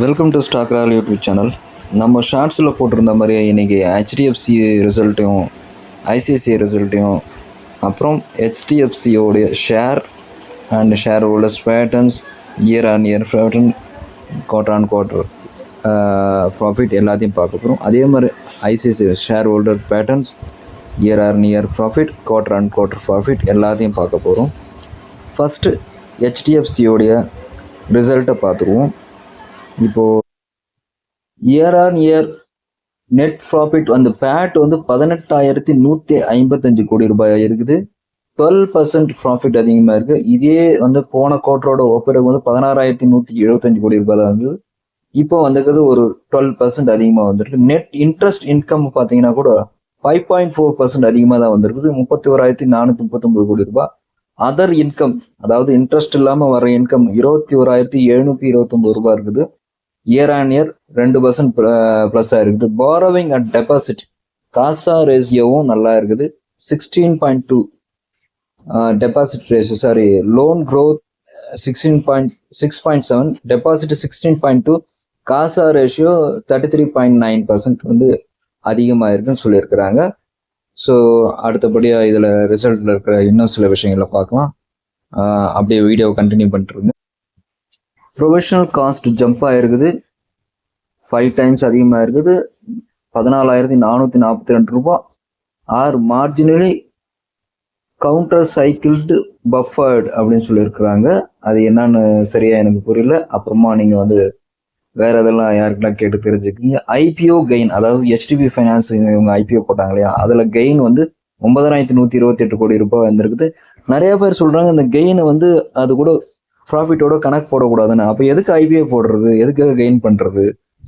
Welcome to stock ரால் YouTube channel. நம்ம ஷார்ட்ஸில் போட்டிருந்த மாதிரி இன்றைக்கி ஹெச்டிஎஃப்சி ரிசல்ட்டையும் ஐசிஐசிஐ ரிசல்ட்டையும் அப்புறம் ஹெச்டிஎஃப்சியோடைய share and share holders patterns, year on year pattern, quarter on quarter profit எல்லாத்தையும் பார்க்க போகிறோம். அதே மாதிரி ICICI share holder patterns, year on year profit, quarter on quarter profit எல்லாத்தையும் பார்க்க போகிறோம். ஃபஸ்ட்டு ஹெச்டிஎஃப்சியோடைய ரிசல்ட்டை பார்த்துருவோம். இப்போது year on year net profit வந்து பேட் வந்து 18,155 கோடி ரூபாய் இருக்குது. 12% ப்ராஃபிட் அதிகமாக இருக்குது. இதே வந்து போன குவார்டரோட ஒப்பிடுக்கு வந்து 16,175 கோடி ரூபாய் தான் வந்து இப்போ வந்துருக்குது ஒரு 12% அதிகமாக வந்துருக்கு. நெட் இன்ட்ரெஸ்ட் இன்கம் பார்த்தீங்கன்னா கூட 5.4% அதிகமாக தான் வந்திருக்குது, 31,439 கோடி ரூபாய். அதர் இன்கம், அதாவது இன்ட்ரெஸ்ட் இல்லாமல் வர இன்கம் 21,729 ரூபாய் இருக்குது. இயர் ஆன் இயர் 2% ப்ளஸ் ஆகிருக்குது. பாரோவிங் அண்ட் டெபாசிட் காசா ரேஷியோவும் நல்லா இருக்குது. 16.2 deposit ratio, sorry loan growth 6.7, deposit 16.2, காசா ரேஷியோ 33.9% வந்து அதிகமாக இருக்குன்னு சொல்லியிருக்கிறாங்க. ஸோ அடுத்தபடியாக இதில் ரிசல்ட்டில் இருக்கிற இன்னும் சில விஷயங்களை பார்க்கலாம். அப்படியே வீடியோவை கண்டினியூ பண்ணிட்டுருங்க. ப்ரொஃபஷனல் காஸ்ட் ஜம்ப் ஆகிருக்குது, 5 டைம்ஸ் அதிகமாக இருக்குது. 14,442 ரூபா. ஆர் மார்ஜினலி கவுண்டர் சைக்கிள்டு பஃபர்டு அப்படின்னு சொல்லியிருக்கிறாங்க. அது என்னன்னு சரியாக எனக்கு புரியல. அப்புறமா நீங்கள் வந்து வேறு இதெல்லாம் யாருக்கெல்லாம் கேட்டு தெரிஞ்சுக்கிங்க. ஐபிஓ கெயின், அதாவது ஹெச்டிபி ஃபைனான்ஸ் இவங்க ஐபிஓ போட்டாங்க இல்லையா, அதில் கெயின் வந்து 9,128 கோடி ரூபாய் வந்திருக்குது. நிறைய பேர் சொல்கிறாங்க இந்த கெயினை வந்து அது கூட ப்ராஃபிட்டோட கணக்கு போடக்கூடாதுன்னு. அப்போ எதுக்கு ஐபிஓ போடுறது, எதுக்காக கெயின் பண்ணுறது?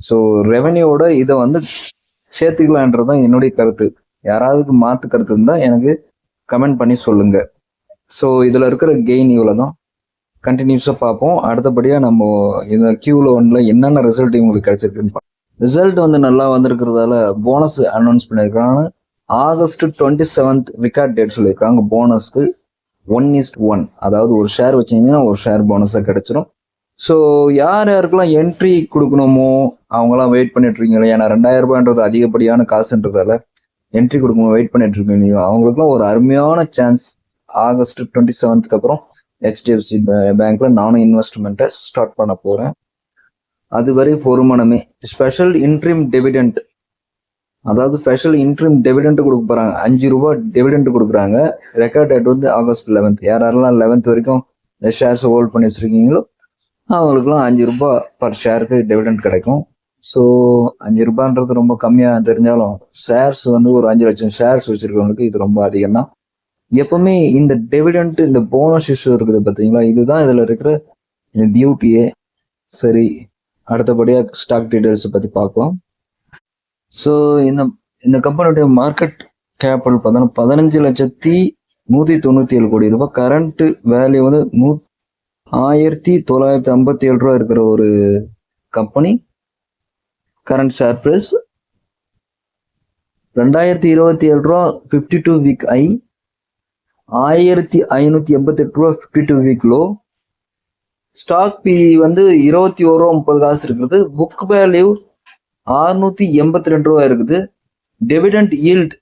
ஸோ ரெவன்யூவோட இதை வந்து சேர்த்துக்கலான்றது தான் என்னுடைய கருத்து. யாராவது மாற்று கருத்து இருந்தால் எனக்கு கமெண்ட் பண்ணி சொல்லுங்கள். ஸோ இதில் இருக்கிற கெயின் இவ்வளோ தான். கண்டினியூஸாக பார்ப்போம். அடுத்தபடியாக நம்ம இந்த Q1 என்னென்ன ரிசல்ட் இவங்களுக்கு கிடைச்சிருக்குன்னு பார்ப்போம். ரிசல்ட் வந்து நல்லா வந்திருக்கிறதால போனஸ் அனௌன்ஸ் பண்ணியிருக்காங்க. August 27 ரெக்கார்ட் டேட் சொல்லியிருக்காங்க. போனஸ்க்கு 1:1, அதாவது ஒரு ஷேர் வச்சிங்கன்னா ஒரு ஷேர் போனஸாக கிடைச்சிரும். ஸோ யார் யாருக்கெல்லாம் என்ட்ரி கொடுக்கணுமோ அவங்களாம் வெயிட் பண்ணிட்டு இருக்கீங்களா? ஏன்னா 2,000 ரூபாய்ன்றது அதிகப்படியான காசுன்றதால என்ட்ரி கொடுக்கணும் வெயிட் பண்ணிட்டு இருக்கீங்க. அவங்களுக்குலாம் ஒரு அருமையான சான்ஸ். August 27 அப்புறம் ஹெச்டிஎஃப்சி பேங்க்ல நானும் இன்வெஸ்ட்மெண்ட்டை ஸ்டார்ட் பண்ண போகிறேன். அதுவரை பொறுமனமே. ஸ்பெஷல் இன்ட்ரீம் டெவிடெண்ட், அதாவது ஸ்பெஷல் இன்ட்ரீம் டெவிடெண்ட் கொடுக்க போகிறாங்க. 5 ரூபாய் டெவிடெண்ட் கொடுக்குறாங்க. ரெக்கார்ட் டேட் வந்து August 11. யாரெல்லாம் 11 வரைக்கும் இந்த ஷேர்ஸை ஹோல்ட் பண்ணி வச்சுருக்கீங்களோ அவங்களுக்குலாம் 5 ரூபாய் பர் ஷேருக்கு டெவிடெண்ட் கிடைக்கும். ஸோ 5 ரூபான்றது ரொம்ப கம்மியாக தெரிஞ்சாலும் ஷேர்ஸ் வந்து ஒரு 5 லட்சம் ஷேர்ஸ் வச்சுருக்கவங்களுக்கு இது ரொம்ப அதிகம் தான். எப்பவுமே இந்த டெவிடெண்ட், இந்த போனஸ் இஷ்யூ இருக்குது பார்த்தீங்களா, இதுதான் இதில் இருக்கிற பியூட்டியே. சரி, அடுத்தபடியாக ஸ்டாக் டீடைல்ஸை பற்றி பார்க்கலாம். ஸோ இந்த கம்பெனியுடைய மார்க்கெட் கேபிட்டல் பார்த்தோன்னா 15,197 கோடி ரூபாய். கரண்ட் வேல்யூ வந்து 1,957 ரூபா இருக்கிற ஒரு கம்பெனி. கரண்ட் ஷேர் பிரைஸ் 2,027 ரூபா 52 வீக் ஐ, 1,588 ரூபா 52 வீக் லோ. ஸ்டாக் பி வந்து 21 ரூபா 30 காசு இருக்குது. புக் வேல்யூ 682 ரூபா இருக்குது. டெவிடெண்ட் ஈல்ட்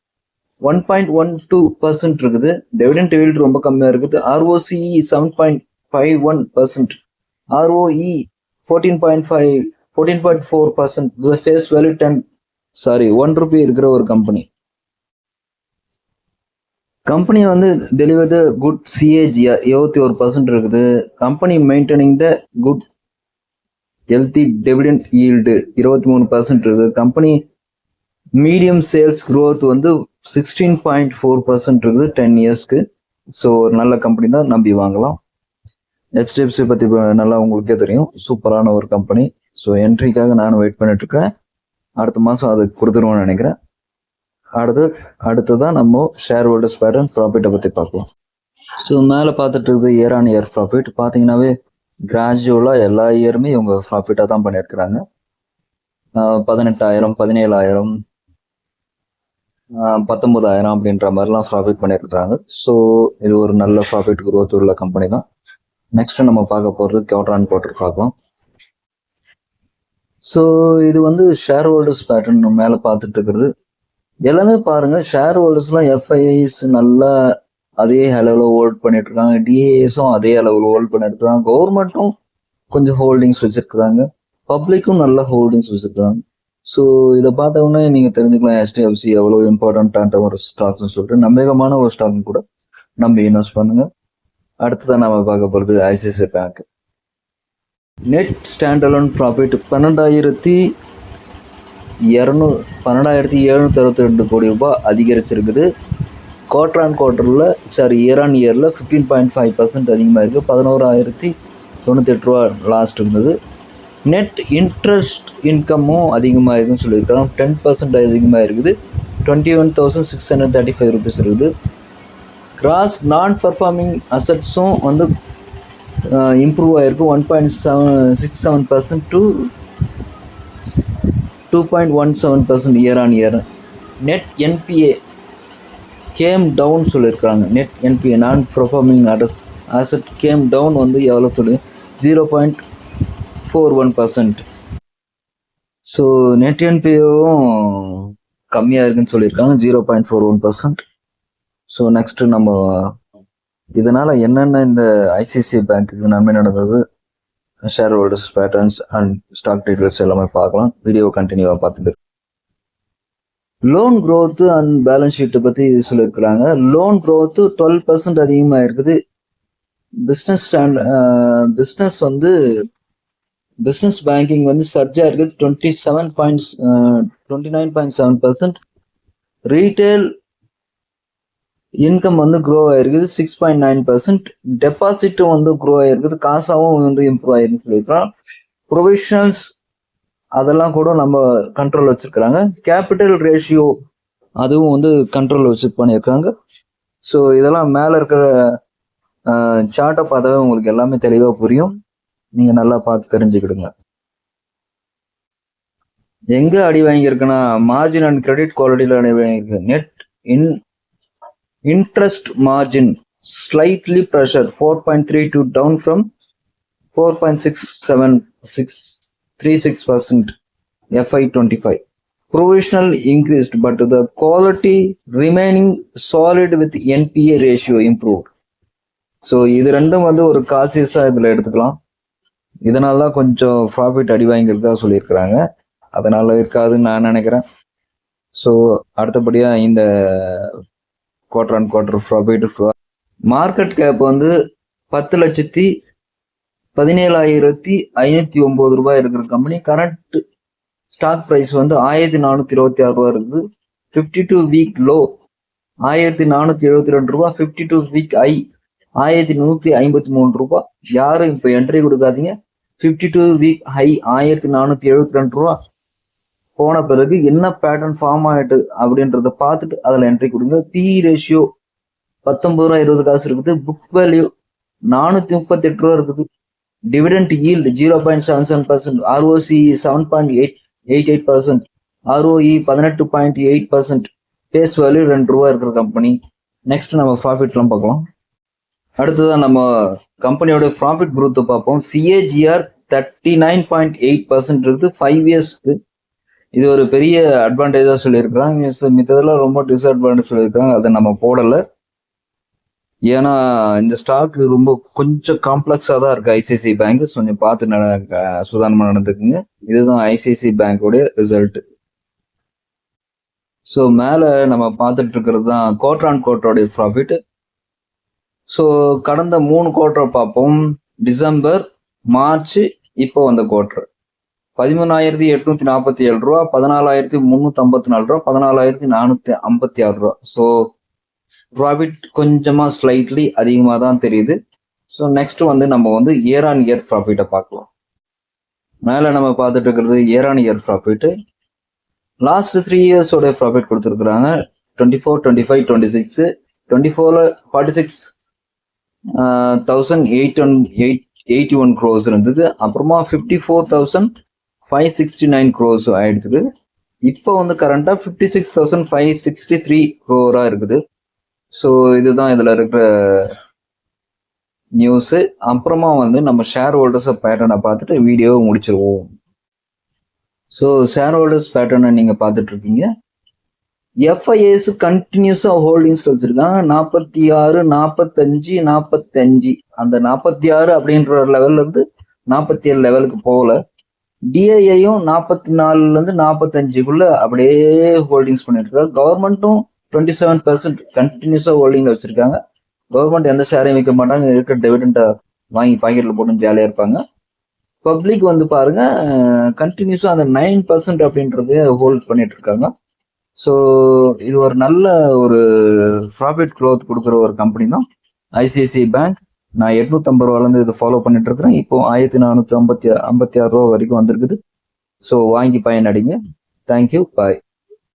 1.12% இருக்குது. டெவிடெண்ட் ஈல்ட் ரொம்ப கம்மியாக இருக்குது. ROCE 7.51%, ROE 14.4%. Face value 1 rupee இருக்கிற ஒரு கம்பெனி. கம்பெனி வந்து டெலிவர் குட் CAGR 21% இருக்குது. Company maintaining the good healthy dividend yield 23% இருக்குது. கம்பெனி மீடியம் சேல்ஸ் க்ரோத் வந்து 16.4% இருக்குது 10 இயர்ஸ்க்கு. ஸோ ஒரு நல்ல கம்பெனி தான், நம்பி வாங்கலாம். ஹெச்டிஎஃப்சி பற்றி நல்லா உங்களுக்கே தெரியும், சூப்பரான ஒரு கம்பெனி. ஸோ என்ட்ரிக்காக நானும் வெயிட் பண்ணிட்டு இருக்கேன். அடுத்த மாதம் அது கொடுத்துருவோன்னு நினைக்கிறேன். அடுத்ததான் நம்ம ஷேர் ஹோல்டர்ஸ் பேட்டர்ன் ப்ராஃபிட்டை பற்றி பார்க்கலாம். ஸோ மேலே பார்த்துட்டு இருக்குது இயர் ஆன் இயர் ப்ராஃபிட். பார்த்தீங்கன்னாவே கிராஜுவலாக எல்லா இயருமே இவங்க ப்ராஃபிட்டாக தான் பண்ணியிருக்கிறாங்க. 18,000, 17,000, 19,000 அப்படின்ற மாதிரிலாம் ப்ராஃபிட் பண்ணியிருக்கிறாங்க. ஸோ இது ஒரு நல்ல ப்ராஃபிட் குரோத் உள்ள கம்பெனி தான். நெக்ஸ்ட் நம்ம பார்க்க போகிறது குவார்டர் ஆன் குவார்டர் பார்க்கலாம். ஸோ இது வந்து ஷேர் ஹோல்டர்ஸ் பேட்டர்ன் மேலே பார்த்துட்டு இருக்கிறது எல்லாமே பாருங்க. ஷேர் ஹோல்டர்ஸ்லாம் எஃப்ஐஐஸ் நல்லா அதே அளவில் ஹோல்ட் பண்ணிட்டு இருக்காங்க. டிஏஎஸும் அதே அளவில் ஹோல்ட் பண்ணிட்டு இருக்காங்க. கவர்மெண்ட்டும் கொஞ்சம் ஹோல்டிங்ஸ் வச்சிருக்காங்க. பப்ளிக்கும் நல்ல ஹோல்டிங்ஸ் வச்சிருக்காங்க. ஸோ இதை பார்த்தோன்னே நீங்க தெரிஞ்சுக்கலாம் HDFC எவ்வளோ இம்பார்ட்டன்டான ஒரு ஸ்டாக்ஸ்ன்னு சொல்லிட்டு நம்பகமான ஒரு ஸ்டாக் கூட நம்ம இன்வெஸ்ட் பண்ணுங்க. அடுத்ததான் நம்ம பார்க்க போகிறது ICICI bank. Net stand alone profit 12,762 கோடி ரூபாய் அதிகரிச்சிருக்குது. குவார்டர் ஆன் குவார்டரில் இயர் ஆன் இயரில் 15.5% அதிகமாக இருக்குது. 11,098 ரூபா லாஸ்ட் இருந்தது. நெட் இன்ட்ரெஸ்ட் இன்கமும் அதிகமாக இருக்குன்னு சொல்லியிருக்கிறோம். 10% அதிகமாக இருக்குது. 21,635 ருபீஸ் இருக்குது. கிராஸ் நான் பர்ஃபார்மிங் அசட்ஸும் வந்து இம்ப்ரூவ் ஆகிருக்கு. 1.67% to 2.17% year on year. Net NPA came down சொல்லியிருக்காங்க. Net NPA non performing asset came down வந்து எவ்வளோ சொல்லி 0.41%. ஸோ நெட் என்பிஏவும் கம்மியாக இருக்குன்னு சொல்லியிருக்காங்க 0.41%. ஸோ நெக்ஸ்ட்டு நம்ம இதனால் என்னென்ன இந்த ஐசிஐசிஐ பேங்க்குக்கு நன்மை நடந்தது, share holders patterns and stock details எல்லாமே பார்க்கலாம். வீடியோ கண்டினியூவாக பார்த்துட்டு லோன் க்ரோத்து அண்ட் பேலன்ஸ் ஷீட்டை பற்றி சொல்லியிருக்கிறாங்க. லோன் க்ரோத்து 12% அதிகமாக இருக்குது. பிஸ்னஸ் பேங்கிங் வந்து சர்ஜாக இருக்குது 29.7%. ரீட்டைல் இன்கம் வந்து க்ரோ ஆகிருக்குது 6.9%. டெபாசிட்டும் வந்து க்ரோ ஆகிருக்குது. காசாவும் வந்து இம்ப்ரூவ் ஆகிருக்குன்னு சொல்லியிருக்கிறோம். ப்ரொவிஷனல்ஸ் அதெல்லாம் கூட நம்ம கண்ட்ரோல் வச்சுருக்கிறாங்க. கேபிட்டல் ரேஷியோ அதுவும் வந்து கண்ட்ரோல் வச்சு பண்ணியிருக்காங்க. ஸோ இதெல்லாம் மேலே இருக்கிற சார்ட்டை பார்த்தாவே உங்களுக்கு எல்லாமே தெளிவாக புரியும். நீங்கள் நல்லா பார்த்து தெரிஞ்சுக்கிடுங்க. எங்கே அடி வாங்கியிருக்குன்னா மார்ஜின் அண்ட் கிரெடிட் குவாலிட்டியில் அடி வாங்கியிருக்கு. Net interest margin slightly pressure 4.32 down from 4.6736% FY25. Provisional increased but the quality remaining solid with NPA ratio improved. So இது ரெண்டும் வந்து ஒரு காசியஸாக இதில் எடுத்துக்கலாம். இதனால தான் கொஞ்சம் ப்ராஃபிட் அடி வாங்கியிருக்கா சொல்லியிருக்கிறாங்க. அதனால இருக்காதுன்னு நான் நினைக்கிறேன். ஸோ அடுத்தபடியாக இந்த quarter on quarter profit market cap வந்து 10,17,509 ரூபாய் இருக்கிற கம்பெனி. கரண்ட் ஸ்டாக் ப்ரைஸ் வந்து 1,426 ரூபா இருக்குது. 52 வீக் லோ 1,472 ரூபா. 52 வீக் ஐ 1,153 ரூபா. யாரும் இப்போ என்ட்ரி கொடுக்காதீங்க. 52 வீக் ஹை 1,472 ரூபா போன பிறகு என்ன பேட்டர்ன் ஃபார்ம் ஆகிட்டு அப்படின்றத பார்த்துட்டு அதில் என்ட்ரி கொடுங்க. பி ரேஷியோ 19 ரூபா 20 இருக்குது. புக் வேல்யூ 438 ரூபா இருக்குது. Dividend yield 0.77%. ROCE 7.88%. ROE 18.8%. Face value 2 ரூபா இருக்கிற கம்பெனி. நெக்ஸ்ட் நம்ம ப்ராஃபிட்லாம் பார்க்கலாம். அடுத்ததான் நம்ம கம்பெனியோட ப்ராஃபிட் குரோத்தை பார்ப்போம். CAGR 39.8% இருக்குது 5 இயர்ஸ்க்கு. இது ஒரு பெரிய அட்வான்டேஜாக சொல்லியிருக்கிறாங்க. மித்ததெல்லாம் ரொம்ப டிஸ்அட்வான்டேஜ் சொல்லியிருக்காங்க. அதை நம்ம போடலை. ஏன்னா இந்த ஸ்டாக் ரொம்ப கொஞ்சம் காம்ப்ளெக்ஸாக தான் இருக்குது. ஐசிஐசிஐ பேங்க் கொஞ்சம் பார்த்து சுதாரணமாக நடந்துக்குங்க. இதுதான் ஐசிஐசிஐ பேங்கோடைய ரிசல்ட். ஸோ மேலே நம்ம பார்த்துட்டு இருக்கிறது தான் குவார்டர் ஆன் குவார்டருடைய ப்ராஃபிட். ஸோ கடந்த 3 குவார்டரை பார்ப்போம். டிசம்பர், மார்ச், இப்போ வந்த குவார்டர் 13,847 ரூபா, 14,354 ரூபா, 14,456 ரூபா. ஸோ ப்ராஃபிட் கொஞ்சமாக ஸ்லைட்லி அதிகமாக தான் தெரியுது. ஸோ நெக்ஸ்ட் வந்து நம்ம வந்து இயர் ஆன் இயர் ப்ராஃபிட்டை பார்க்கலாம். மேலே நம்ம பார்த்துட்டு இருக்கிறது year on year profit. Last 3 இயர்ஸோட ப்ராஃபிட் கொடுத்துருக்குறாங்க. 24, 25, 26. 24ல் 46,881 crores இருந்தது. அப்புறமா 54,569 crores ஆயிடுது. இப்போ வந்து கரண்டா 56,563 crore இருக்குது. ஸோ இதுதான் இதில் இருக்கிற நியூஸு. அப்புறமா வந்து நம்ம ஷேர் ஹோல்டர்ஸை பேட்டர்னை பார்த்துட்டு வீடியோவை முடிச்சிருவோம். ஸோ ஷேர் ஹோல்டர்ஸ் பேட்டர்னை நீங்கள் பார்த்துட்டு இருக்கீங்க. எஃப்ஐஎஸ் கண்டினியூஸாக ஹோல்டிங்ஸ் வச்சுருக்காங்க 46, 45, 45. அந்த 46 அப்படின்ற லெவல்லேருந்து 47 லெவலுக்கு போகல. டிஐயும் 44லேருந்து 45க்குள்ள அப்படியே ஹோல்டிங்ஸ் பண்ணிட்டு இருக்காங்க. கவர்மெண்ட்டும் 27% கண்டினியூஸாக ஹோல்டிங்கில் வச்சுருக்காங்க. கவர்மெண்ட் எந்த ஷேரையும் விற்க மாட்டாங்க, இருக்கிற டிவிடெண்டை வாங்கி பாக்கெட்டில் போட்டு ஜாலியாக இருப்பாங்க. பப்ளிக் வந்து பாருங்க கண்டினியூஸாக அந்த 9% அப்படின்றது ஹோல்ட் பண்ணிட்டு இருக்காங்க. ஸோ இது ஒரு நல்ல ஒரு ப்ராஃபிட் க்ரோத் கொடுக்குற ஒரு கம்பெனி தான் ஐசிஐசிஐ பேங்க். நான் 850 ரூபாலேருந்து இதை ஃபாலோ பண்ணிட்டு இருக்கிறேன். இப்போ 1456 ரூபா வரைக்கும் வந்திருக்குது. ஸோ வாங்கி பயனடைங்க. தேங்க்யூ, பாய்.